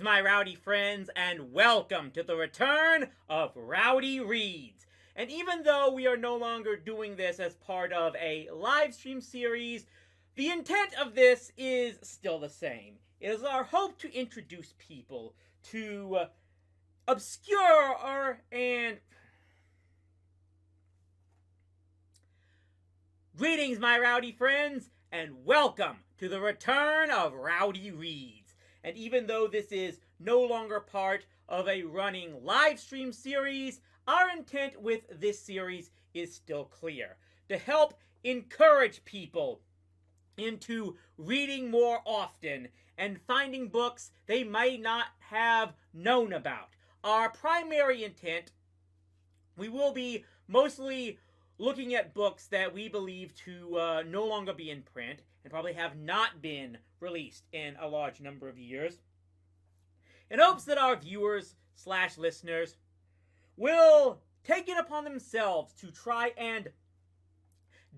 my rowdy friends, and welcome to the return of Rowdy Reads. And even though we are no longer doing this as part of a live stream series, the intent of this is still the same. It is our hope to introduce people to obscure and... Greetings, my rowdy friends, and welcome to the return of Rowdy Reads. And even though this is no longer part of a running live stream series, our intent with this series is still clear. To help encourage people into reading more often and finding books they might not have known about. Our primary intent, we will be mostly looking at books that we believe to no longer be in print and probably have not been released in a large number of years, in hopes that our viewers / listeners will take it upon themselves to try and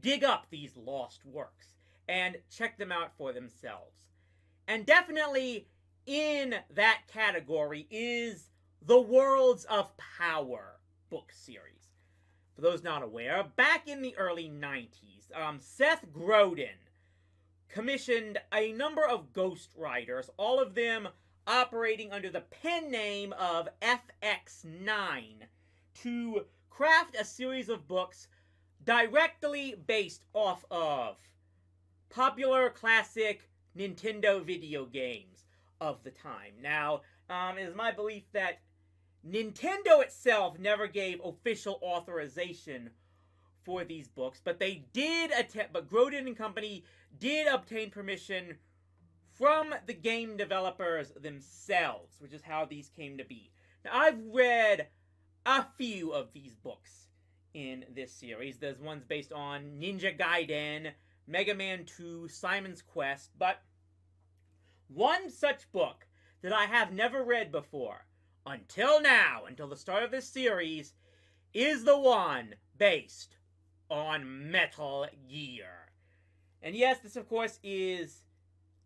dig up these lost works and check them out for themselves. And definitely in that category is the Worlds of Power book series. For those not aware, back in the early 90s, Seth Godin commissioned a number of ghostwriters, all of them operating under the pen name of FX9, to craft a series of books directly based off of popular classic Nintendo video games of the time. Now, it is my belief that Nintendo itself never gave official authorization for these books, but they did attempt, but Godin and Company did obtain permission from the game developers themselves, which is how these came to be. Now, I've read a few of these books in this series. There's ones based on Ninja Gaiden, Mega Man 2, Simon's Quest, but one such book that I have never read before, until now, until the start of this series, is the one based on Metal Gear. And yes, this of course is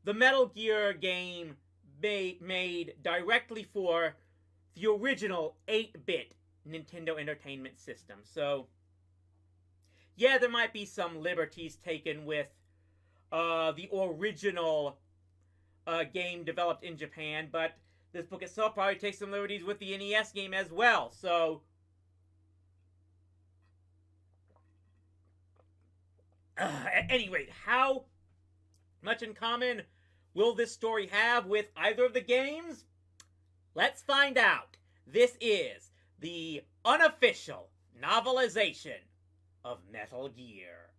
the Metal Gear game made directly for the original 8-bit Nintendo Entertainment System. So, yeah, there might be some liberties taken with the original game developed in Japan, but this book itself probably takes some liberties with the NES game as well. So, at any rate, how much in common will this story have with either of the games? Let's find out. This is the unofficial novelization of Metal Gear.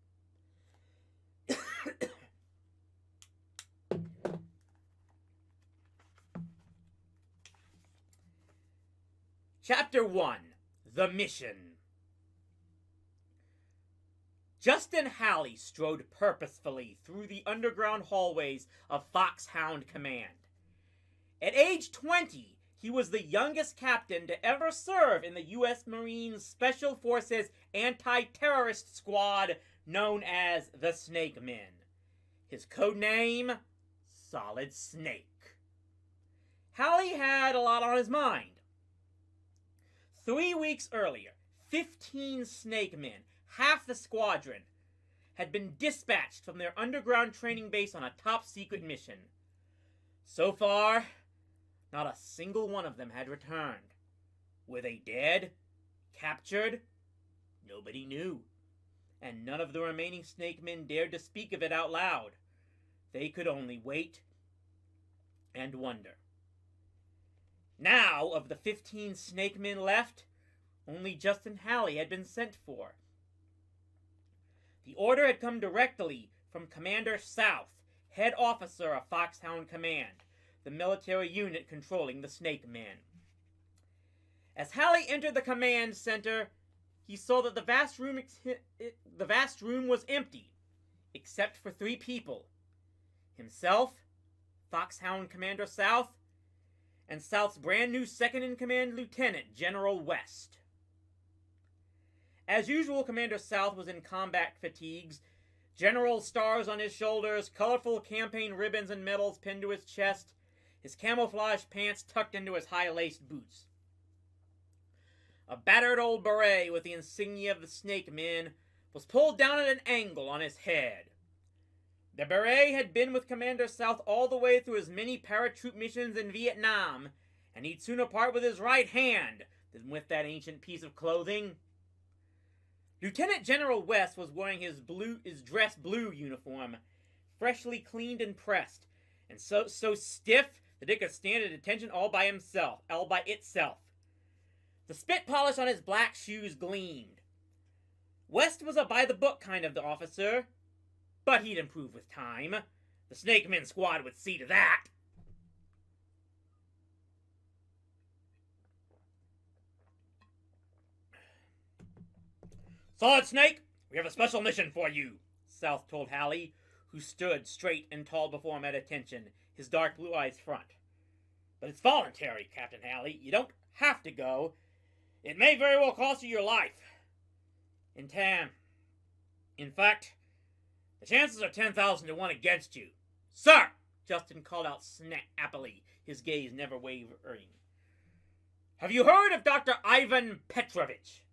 Chapter 1, The Mission. Justin Halley strode purposefully through the underground hallways of Foxhound Command. At age 20, he was the youngest captain to ever serve in the U.S. Marines Special Forces Anti-Terrorist Squad known as the Snake Men. His code name? Solid Snake. Halley had a lot on his mind. 3 weeks earlier, 15 Snake Men, half the squadron, had been dispatched from their underground training base on a top-secret mission. So far, not a single one of them had returned. Were they dead? Captured? Nobody knew. And none of the remaining Snake Men dared to speak of it out loud. They could only wait and wonder. Now, of the 15 Snake Men left, only Justin Halley had been sent for. The order had come directly from Commander South, head officer of Foxhound Command, the military unit controlling the Snake Men. As Halley entered the command center, he saw that the vast room was empty, except for 3 people. Himself, Foxhound Commander South, and South's brand new second-in-command Lieutenant General West. As usual, Commander South was in combat fatigues, general stars on his shoulders, colorful campaign ribbons and medals pinned to his chest. his camouflage pants tucked into his high-laced boots. A battered old beret with the insignia of the Snake Men was pulled down at an angle on his head. The beret had been with Commander South all the way through his many paratroop missions in Vietnam, and he'd sooner part with his right hand than with that ancient piece of clothing. Lieutenant General West was wearing his dress blue uniform, freshly cleaned and pressed, and so stiff that it could stand at attention all by itself. The spit polish on his black shoes gleamed. West was a by-the-book kind of officer, but he'd improve with time. The Snake Men squad would see to that. Solid Snake, we have a special mission for you, South told Hallie, who stood straight and tall before him at attention, his dark blue eyes front. But it's voluntary, Captain Hallie. You don't have to go. It may very well cost you your life. In fact, the chances are 10,000 to 1 against you. Sir! Justin called out snappily, his gaze never wavering. Have you heard of Dr. Ivan Petrovich?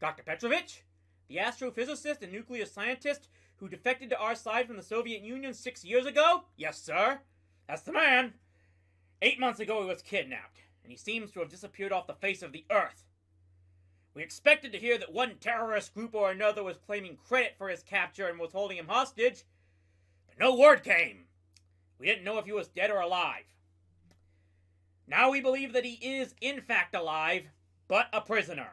Dr. Petrovich? The astrophysicist and nuclear scientist who defected to our side from the Soviet Union 6 years ago? Yes, sir. That's the man. 8 months ago he was kidnapped, and he seems to have disappeared off the face of the earth. We expected to hear that one terrorist group or another was claiming credit for his capture and was holding him hostage, but no word came. We didn't know if he was dead or alive. Now we believe that he is, in fact, alive, but a prisoner.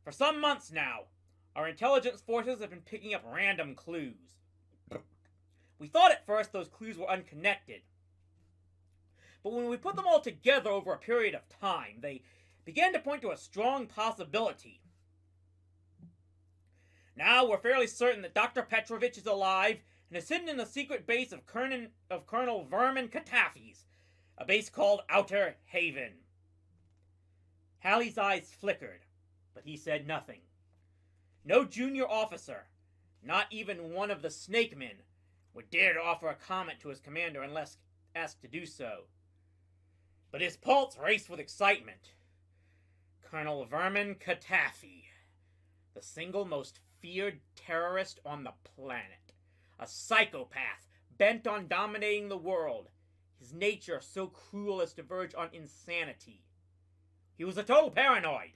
For some months now, our intelligence forces have been picking up random clues. We thought at first those clues were unconnected. But when we put them all together over a period of time, they began to point to a strong possibility. Now we're fairly certain that Dr. Petrovich is alive and is hidden in the secret base of Colonel Vermin Katafi's, a base called Outer Haven. Hallie's eyes flickered, but he said nothing. No junior officer, not even one of the Snake Men, would dare to offer a comment to his commander unless asked to do so. But his pulse raced with excitement. Colonel Vermin Katafi, the single most feared terrorist on the planet. A psychopath bent on dominating the world, his nature so cruel as to verge on insanity. He was a total paranoid,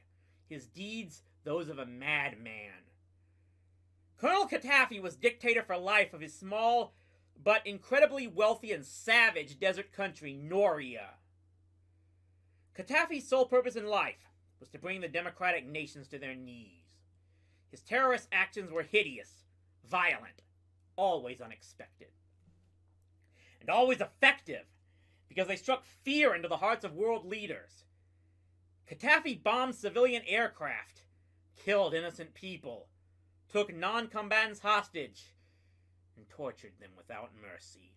his deeds those of a madman. Colonel Katafi was dictator for life of his small but incredibly wealthy and savage desert country, Noria. Katafi's sole purpose in life was to bring the democratic nations to their knees. His terrorist actions were hideous, violent, always unexpected, and always effective, because they struck fear into the hearts of world leaders. Katafi bombed civilian aircraft, killed innocent people, took non-combatants hostage, and tortured them without mercy.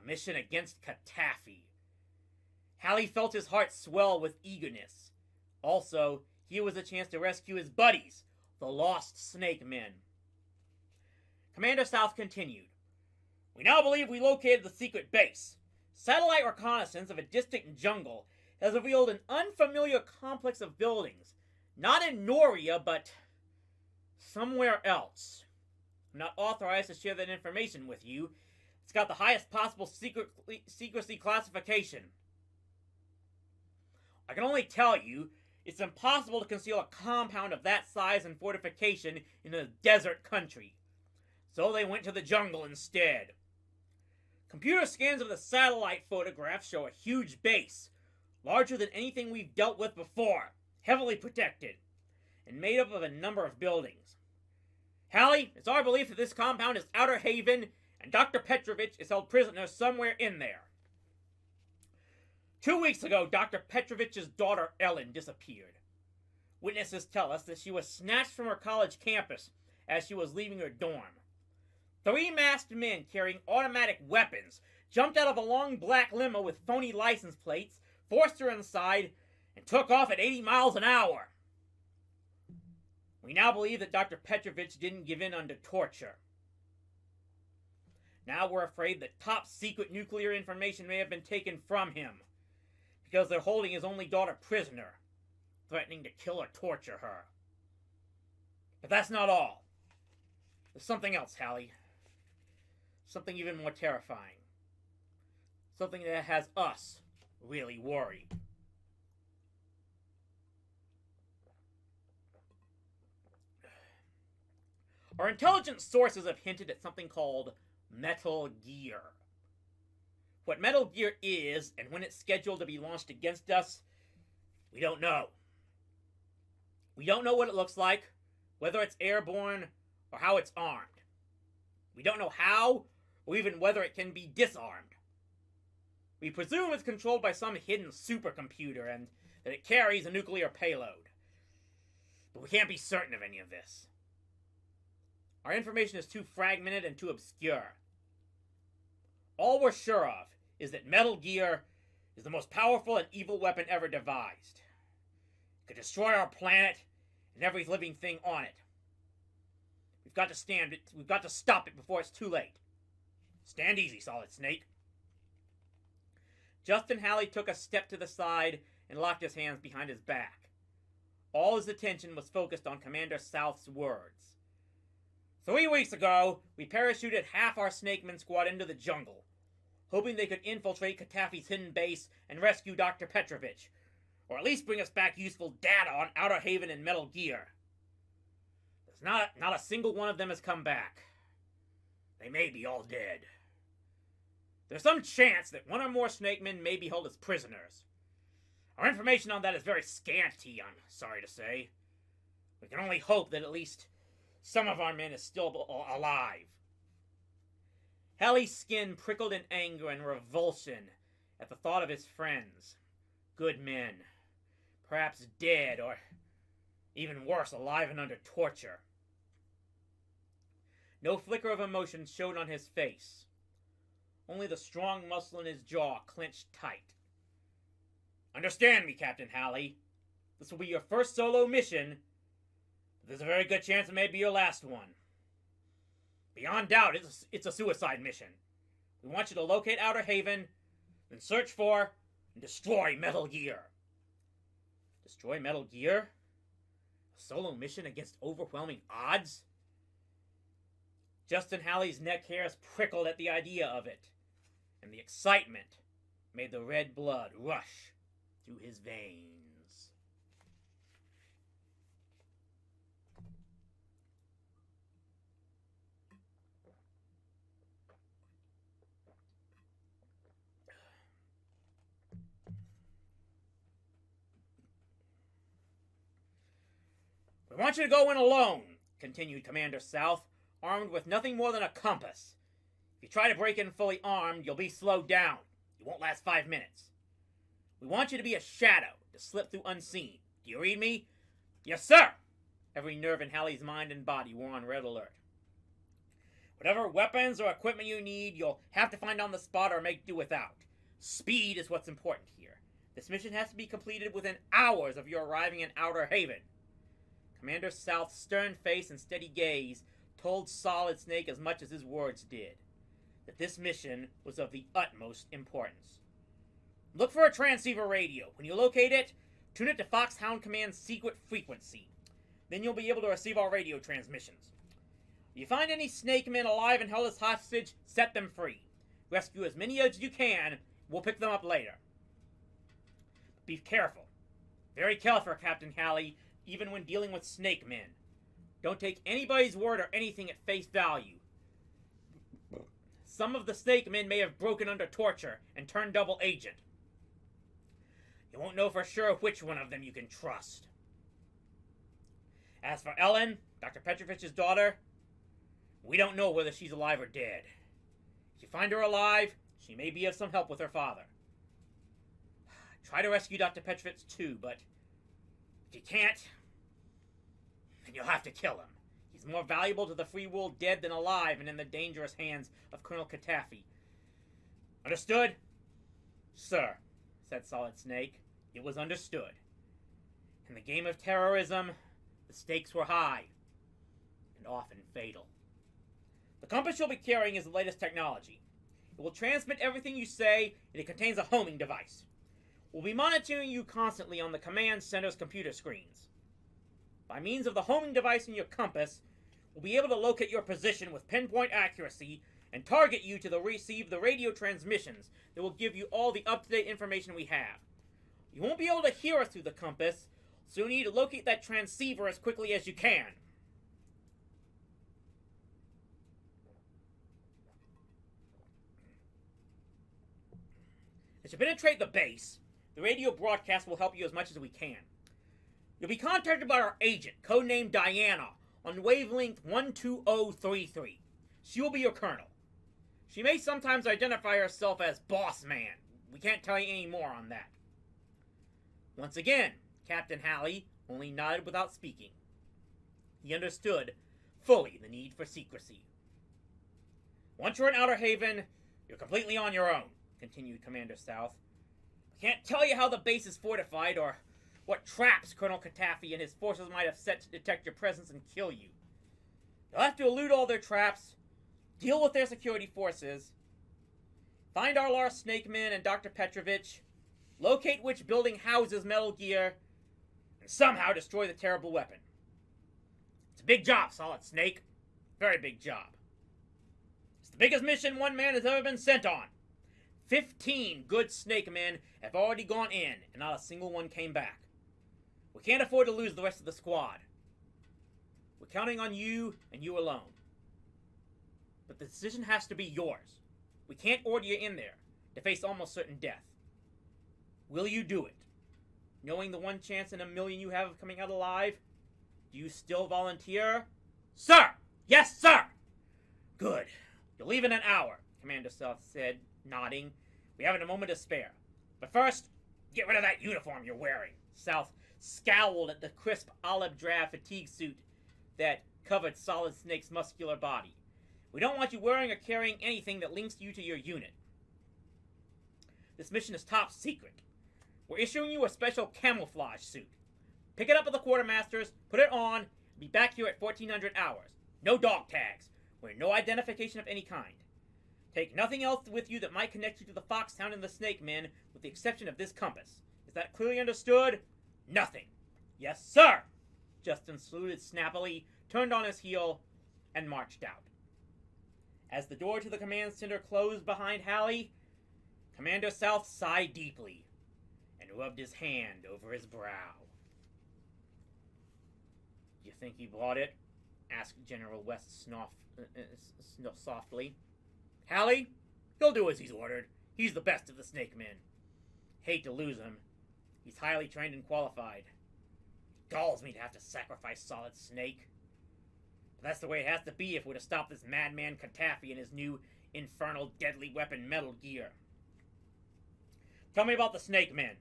A mission against Katafi. Hallie felt his heart swell with eagerness. Also, here was a chance to rescue his buddies, the lost Snake Men. Commander South continued. We now believe we located the secret base. Satellite reconnaissance of a distant jungle has revealed an unfamiliar complex of buildings. Not in Noria, but somewhere else. I'm not authorized to share that information with you. It's got the highest possible secrecy classification. I can only tell you, it's impossible to conceal a compound of that size and fortification in a desert country. So they went to the jungle instead. Computer scans of the satellite photographs show a huge base, larger than anything we've dealt with before, heavily protected, and made up of a number of buildings. Hallie, it's our belief that this compound is Outer Haven, and Dr. Petrovich is held prisoner somewhere in there. 2 weeks ago, Dr. Petrovich's daughter Ellen disappeared. Witnesses tell us that she was snatched from her college campus as she was leaving her dorm. 3 masked men carrying automatic weapons jumped out of a long black limo with phony license plates, forced her inside, and took off at 80 miles an hour. We now believe that Dr. Petrovich didn't give in under torture. Now we're afraid that top secret nuclear information may have been taken from him, because they're holding his only daughter prisoner, threatening to kill or torture her. But that's not all. There's something else, Hallie. Something even more terrifying. Something that has us really worried. Our intelligence sources have hinted at something called Metal Gear. What Metal Gear is, and when it's scheduled to be launched against us, we don't know. We don't know what it looks like, whether it's airborne, or how it's armed. We don't know how, or even whether it can be disarmed. We presume it's controlled by some hidden supercomputer, and that it carries a nuclear payload. But we can't be certain of any of this. Our information is too fragmented and too obscure. All we're sure of is that Metal Gear is the most powerful and evil weapon ever devised. It could destroy our planet and every living thing on it. We've got to stop it before it's too late. Stand easy, Solid Snake. Justin Hallie took a step to the side and locked his hands behind his back. All his attention was focused on Commander South's words. 3 weeks ago, we parachuted half our Snakeman squad into the jungle, hoping they could infiltrate Katafi's hidden base and rescue Dr. Petrovich, or at least bring us back useful data on Outer Haven and Metal Gear. There's not a single one of them has come back. They may be all dead. There's some chance that one or more Snakemen may be held as prisoners. Our information on that is very scanty, I'm sorry to say. We can only hope that at least some of our men is still alive. Hallie's skin prickled in anger and revulsion at the thought of his friends. Good men. Perhaps dead, or even worse, alive and under torture. No flicker of emotion showed on his face. Only the strong muscle in his jaw clenched tight. Understand me, Captain Hallie. This will be your first solo mission, but there's a very good chance it may be your last one. Beyond doubt, it's a suicide mission. We want you to locate Outer Haven, then search for and destroy Metal Gear. Destroy Metal Gear? A solo mission against overwhelming odds? Justin Hallie's neck hairs prickled at the idea of it, and the excitement made the red blood rush through his veins. We want you to go in alone, continued Commander South, armed with nothing more than a compass. If you try to break in fully armed, you'll be slowed down. You won't last 5 minutes. We want you to be a shadow, to slip through unseen. Do you read me? Yes, sir! Every nerve in Hallie's mind and body were on red alert. Whatever weapons or equipment you need, you'll have to find on the spot or make do without. Speed is what's important here. This mission has to be completed within hours of your arriving in Outer Haven. Commander South's stern face and steady gaze told Solid Snake as much as his words did, that this mission was of the utmost importance. Look for a transceiver radio. When you locate it, tune it to Foxhound Command's secret frequency. Then you'll be able to receive our radio transmissions. If you find any snake men alive and held as hostage, set them free. Rescue as many as you can. We'll pick them up later. Be careful. Very careful, Captain Hallie, even when dealing with snake men. Don't take anybody's word or anything at face value. Some of the snake men may have broken under torture and turned double agent. You won't know for sure which one of them you can trust. As for Ellen, Dr. Petrovich's daughter, we don't know whether she's alive or dead. If you find her alive, she may be of some help with her father. Try to rescue Dr. Petrovich too, but if you can't, then you'll have to kill him. He's more valuable to the free world dead than alive and in the dangerous hands of Colonel Katafi. Understood? Sir, said Solid Snake. It was understood. In the game of terrorism, the stakes were high and often fatal. The compass you'll be carrying is the latest technology. It will transmit everything you say, and it contains a homing device. We'll be monitoring you constantly on the command center's computer screens. By means of the homing device in your compass, we'll be able to locate your position with pinpoint accuracy and target you to receive the radio transmissions that will give you all the up-to-date information we have. You won't be able to hear us through the compass, so you need to locate that transceiver as quickly as you can. As you penetrate the base, the radio broadcast will help you as much as we can. You'll be contacted by our agent, codenamed Diana, on wavelength 12033. She will be your colonel. She may sometimes identify herself as Boss Man. We can't tell you any more on that. Once again, Captain Halley only nodded without speaking. He understood fully the need for secrecy. Once you're in Outer Haven, you're completely on your own, continued Commander South. I can't tell you how the base is fortified or what traps Colonel Katafi and his forces might have set to detect your presence and kill you. You'll have to elude all their traps, deal with their security forces, find our lost Snake Men and Dr. Petrovich, locate which building houses Metal Gear, and somehow destroy the terrible weapon. It's a big job, Solid Snake. Very big job. It's the biggest mission one man has ever been sent on. 15 good Snake Men have already gone in, and not a single one came back. We can't afford to lose the rest of the squad. We're counting on you, and you alone. But the decision has to be yours. We can't order you in there to face almost certain death. Will you do it? Knowing the one chance in a million you have of coming out alive, do you still volunteer? Sir! Yes, sir! Good. You'll leave in an hour, Commander South said, nodding. We haven't a moment to spare. But first, get rid of that uniform you're wearing. South scowled at the crisp olive drab fatigue suit that covered Solid Snake's muscular body. We don't want you wearing or carrying anything that links you to your unit. This mission is top secret. We're issuing you a special camouflage suit. Pick it up at the quartermaster's, put it on, and be back here at 1400 hours. No dog tags. Wear no identification of any kind. Take nothing else with you that might connect you to the Foxhound and the Snake Men, with the exception of this compass. Is that clearly understood? Nothing. Yes, sir! Justin saluted snappily, turned on his heel, and marched out. As the door to the command center closed behind Halley, Commander South sighed deeply and rubbed his hand over his brow. "You think he brought it?" asked General West softly. "Halley, he'll do as he's ordered. He's the best of the Snake Men. Hate to lose him. He's highly trained and qualified. It galls me to have to sacrifice Solid Snake. But that's the way it has to be if we're to stop this madman Katafi and his new infernal deadly weapon Metal Gear. Tell me about the Snake Men.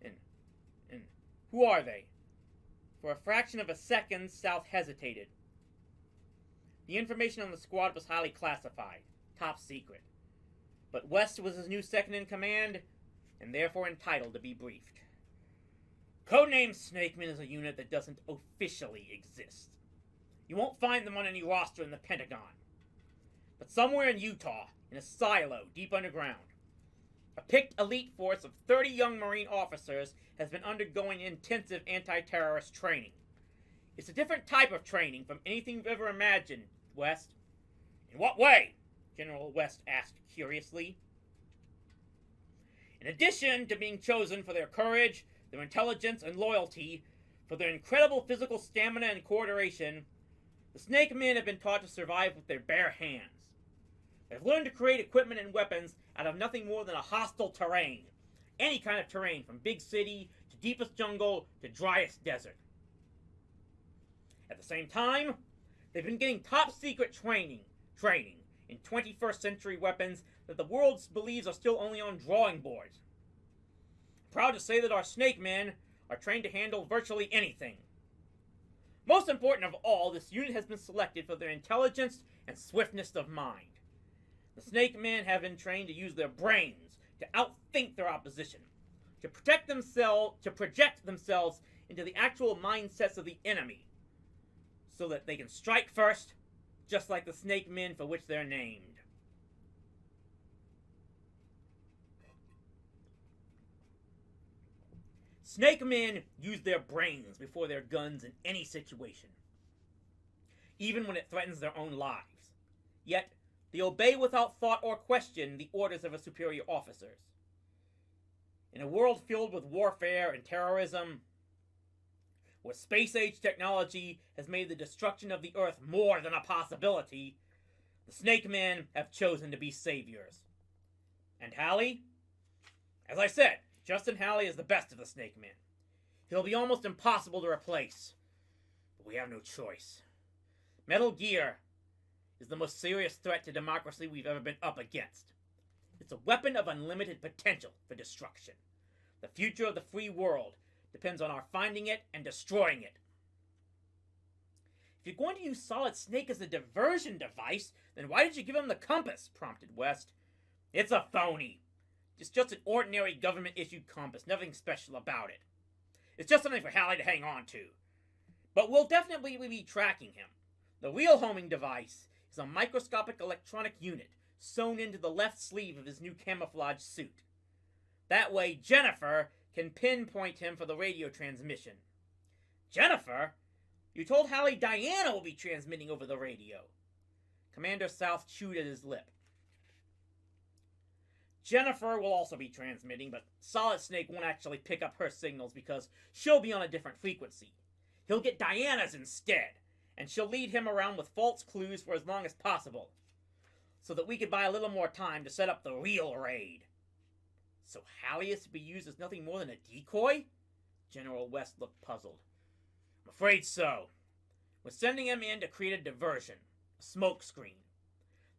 And who are they?" For a fraction of a second, South hesitated. The information on the squad was highly classified, top secret. But West was his new second-in-command, and therefore entitled to be briefed. Codename Snakeman is a unit that doesn't officially exist. You won't find them on any roster in the Pentagon. But somewhere in Utah, in a silo deep underground, a picked elite force of 30 young Marine officers has been undergoing intensive anti-terrorist training. It's a different type of training from anything you've ever imagined, West. In what way? General West asked curiously. In addition to being chosen for their courage, their intelligence, and loyalty, for their incredible physical stamina and coordination, the Snake Men have been taught to survive with their bare hands. They've learned to create equipment and weapons out of nothing more than a hostile terrain. Any kind of terrain, from big city to deepest jungle to driest desert. At the same time, they've been getting top secret training in 21st century weapons that the world believes are still only on drawing boards. I'm proud to say that our Snake Men are trained to handle virtually anything. Most important of all, this unit has been selected for their intelligence and swiftness of mind. The Snake Men have been trained to use their brains to outthink their opposition, to project themselves into the actual mindsets of the enemy, so that they can strike first just like the snake men for which they're named. Snake men use their brains before their guns in any situation, even when it threatens their own lives. Yet, they obey without thought or question the orders of their superior officers. In a world filled with warfare and terrorism, where space-age technology has made the destruction of the Earth more than a possibility, the Snake Men have chosen to be saviors. And Halley? As I said, Justin Halley is the best of the Snake Men. He'll be almost impossible to replace, but we have no choice. Metal Gear is the most serious threat to democracy we've ever been up against. It's a weapon of unlimited potential for destruction. The future of the free world depends on our finding it and destroying it. If you're going to use Solid Snake as a diversion device, then why did you give him the compass? Prompted West. It's a phony. It's just an ordinary government-issued compass, nothing special about it. It's just something for Halley to hang on to. But we'll definitely be tracking him. The real homing device is a microscopic electronic unit sewn into the left sleeve of his new camouflage suit. That way, Jennifer can pinpoint him for the radio transmission. Jennifer? You told Halley Diana will be transmitting over the radio. Commander South chewed at his lip. Jennifer will also be transmitting, but Solid Snake won't actually pick up her signals because she'll be on a different frequency. He'll get Diana's instead, and she'll lead him around with false clues for as long as possible, so that we could buy a little more time to set up the real raid. So Halley is to be used as nothing more than a decoy? General West looked puzzled. I'm afraid so. We're sending him in to create a diversion, a smokescreen.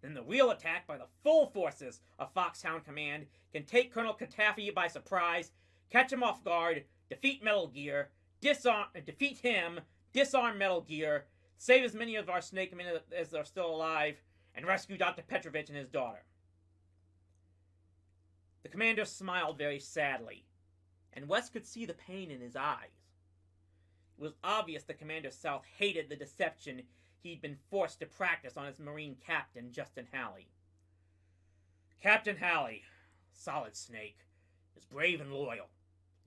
Then the real attack by the full forces of Foxhound Command can take Colonel Katafi by surprise, catch him off guard, defeat Metal Gear, defeat him, disarm Metal Gear, save as many of our Snake Men as are still alive, and rescue Dr. Petrovich and his daughter. The commander smiled very sadly, and West could see the pain in his eyes. It was obvious that Commander South hated the deception he'd been forced to practice on his Marine captain, Justin Halley. Captain Halley, Solid Snake, is brave and loyal,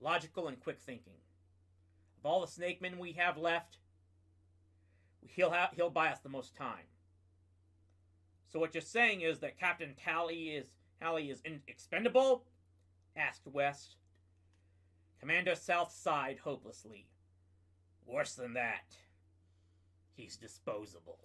logical and quick thinking. Of all the Snake Men we have left, he'll buy us the most time. So what you're saying is that Captain Halley is expendable? Asked West. Commander South sighed hopelessly. Worse than that. He's disposable.